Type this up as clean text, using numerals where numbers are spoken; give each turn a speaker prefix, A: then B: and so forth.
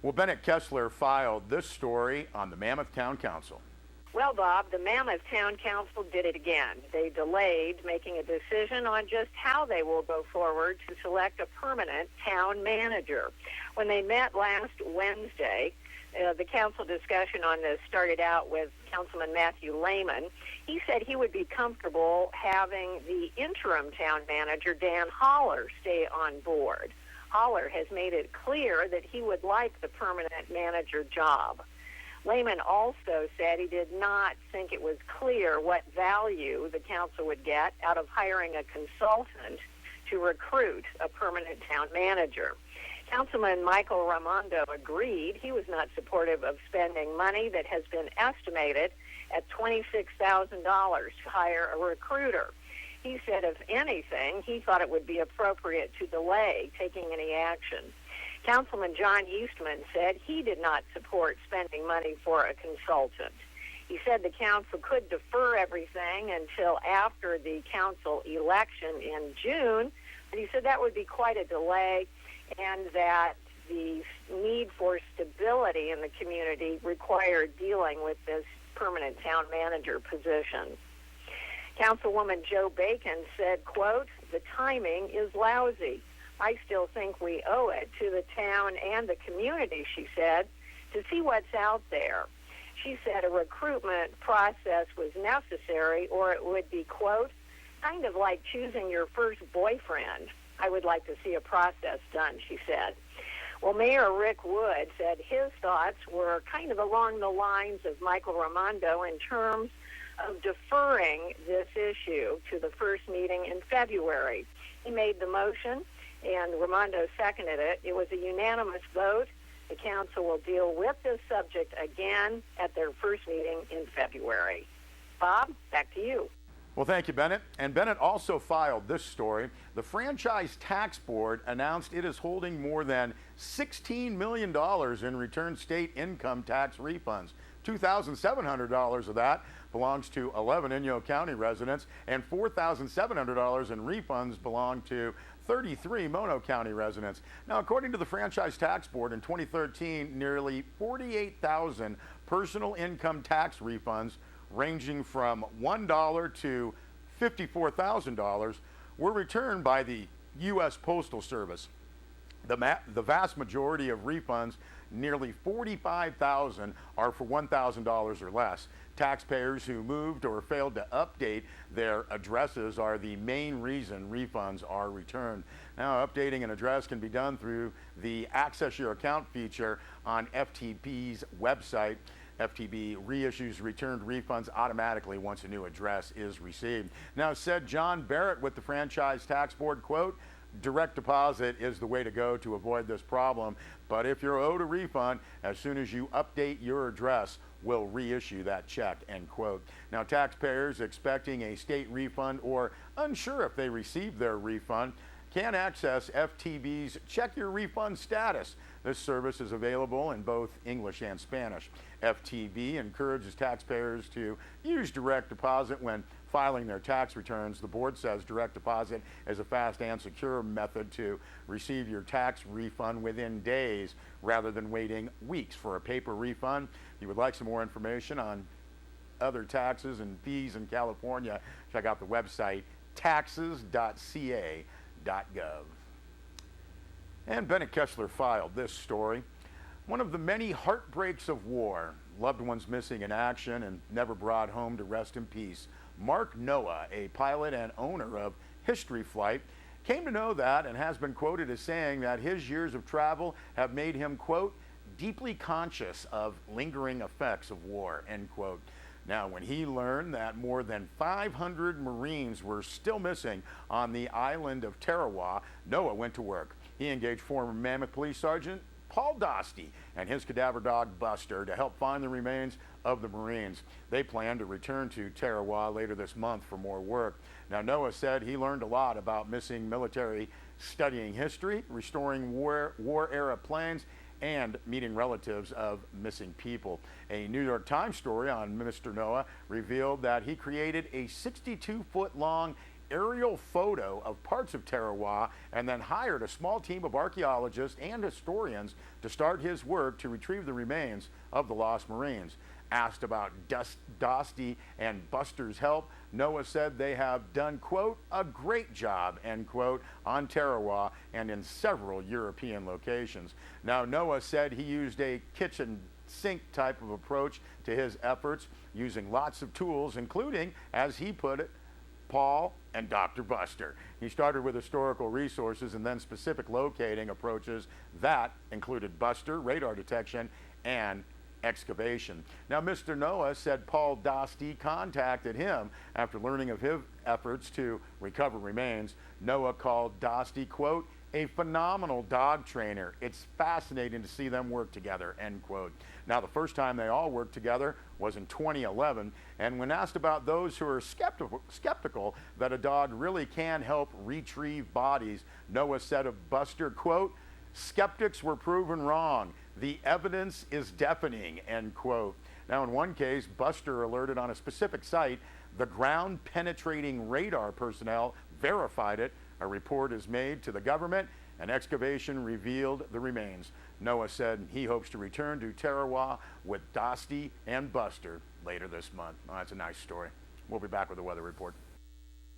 A: Well, Bennett Kessler filed this story on the Mammoth Town Council.
B: Well, Bob, the Mammoth Town Council did it again. They delayed making a decision on just how they will go forward to select a permanent town manager. When they met last Wednesday, the council discussion on this started out with Councilman Matthew Lehman. He said he would be comfortable having the interim town manager, Dan Holler, stay on board. Holler has made it clear that he would like the permanent manager job. Lehman also said he did not think it was clear what value the council would get out of hiring a consultant to recruit a permanent town manager. Councilman Michael Raimondo agreed. He was not supportive of spending money that has been estimated at $26,000 to hire a recruiter. He said, if anything, he thought it would be appropriate to delay taking any action. Councilman John Eastman said he did not support spending money for a consultant. He said the council could defer everything until after the council election in June, but he said that would be quite a delay and that the need for stability in the community required dealing with this permanent town manager position. Councilwoman Jo Bacon said, quote, the timing is lousy. I still think we owe it to the town and the community, she said, to see what's out there. She said a recruitment process was necessary or it would be, quote, kind of like choosing your first boyfriend. I would like to see a process done, she said. Well, Mayor Rick Wood said his thoughts were kind of along the lines of Michael Raimondo in terms of deferring this issue to the first meeting in February. He made the motion, and Raimondo seconded it. It was a unanimous vote. The council will deal with this subject again at their first meeting in February. Bob, back to you.
A: Well, thank you, Bennett. And Bennett also filed this story. The Franchise Tax Board announced it is holding more than $16 million in returned state income tax refunds. $2,700 of that belongs to 11 Inyo County residents, and $4,700 in refunds belong to 33 Mono County residents. Now, according to the Franchise Tax Board, in 2013, nearly 48,000 personal income tax refunds ranging from $1 to $54,000 were returned by the U.S. Postal Service. The vast majority of refunds, nearly 45,000, are for $1,000 or less. Taxpayers who moved or failed to update their addresses are the main reason refunds are returned. Now, updating an address can be done through the Access Your Account feature on FTB's website. FTB reissues returned refunds automatically once a new address is received. Now, said John Barrett with the Franchise Tax Board, quote, direct deposit is the way to go to avoid this problem, but if you're owed a refund, as soon as you update your address, we'll reissue that check, end quote. Now, taxpayers expecting a state refund or unsure if they received their refund can access FTB's Check Your Refund Status. This service is available in both English and Spanish. FTB encourages taxpayers to use direct deposit when filing their tax returns. The board says direct deposit is a fast and secure method to receive your tax refund within days rather than waiting weeks for a paper refund. If you would like some more information on other taxes and fees in California, check out the website taxes.ca.gov. And Bennett Kessler filed this story. One of the many heartbreaks of war, loved ones missing in action and never brought home to rest in peace. Mark Noah, a pilot and owner of History Flight, came to know that and has been quoted as saying that his years of travel have made him, quote, deeply conscious of lingering effects of war, end quote. Now, when he learned that more than 500 Marines were still missing on the island of Tarawa, Noah went to work. He engaged former Mammoth Police Sergeant Paul Dostie and his cadaver dog Buster to help find the remains of the Marines. They plan to return to Tarawa later this month for more work. Now, Noah said he learned a lot about missing military, studying history, restoring war-era planes, and meeting relatives of missing people. A New York Times story on Mr. Noah revealed that he created a 62-foot-long aerial photo of parts of Tarawa and then hired a small team of archaeologists and historians to start his work to retrieve the remains of the lost Marines. Asked about Dosty and Buster's help, Noah said they have done, quote, a great job, end quote, on Tarawa and in several European locations. Now, Noah said he used a kitchen sink type of approach to his efforts, using lots of tools, including, as he put it, Paul and Dr. Buster. He started with historical resources and then specific locating approaches that included Buster, radar detection, and excavation. Now, Mr. Noah said Paul Dosty contacted him after learning of his efforts to recover remains. Noah called Dosty, quote, a phenomenal dog trainer. It's fascinating to see them work together, end quote. Now, the first time they all worked together was in 2011, and when asked about those who are skeptical that a dog really can help retrieve bodies, Noah said of Buster, quote, skeptics were proven wrong. The evidence is deafening, end quote. Now, in one case, Buster alerted on a specific site. The ground-penetrating radar personnel verified it. A report is made to the government. An excavation revealed the remains. Noah said he hopes to return to Tarawa with Dosty and Buster later this month. Oh, that's a nice story. We'll be back with a weather report.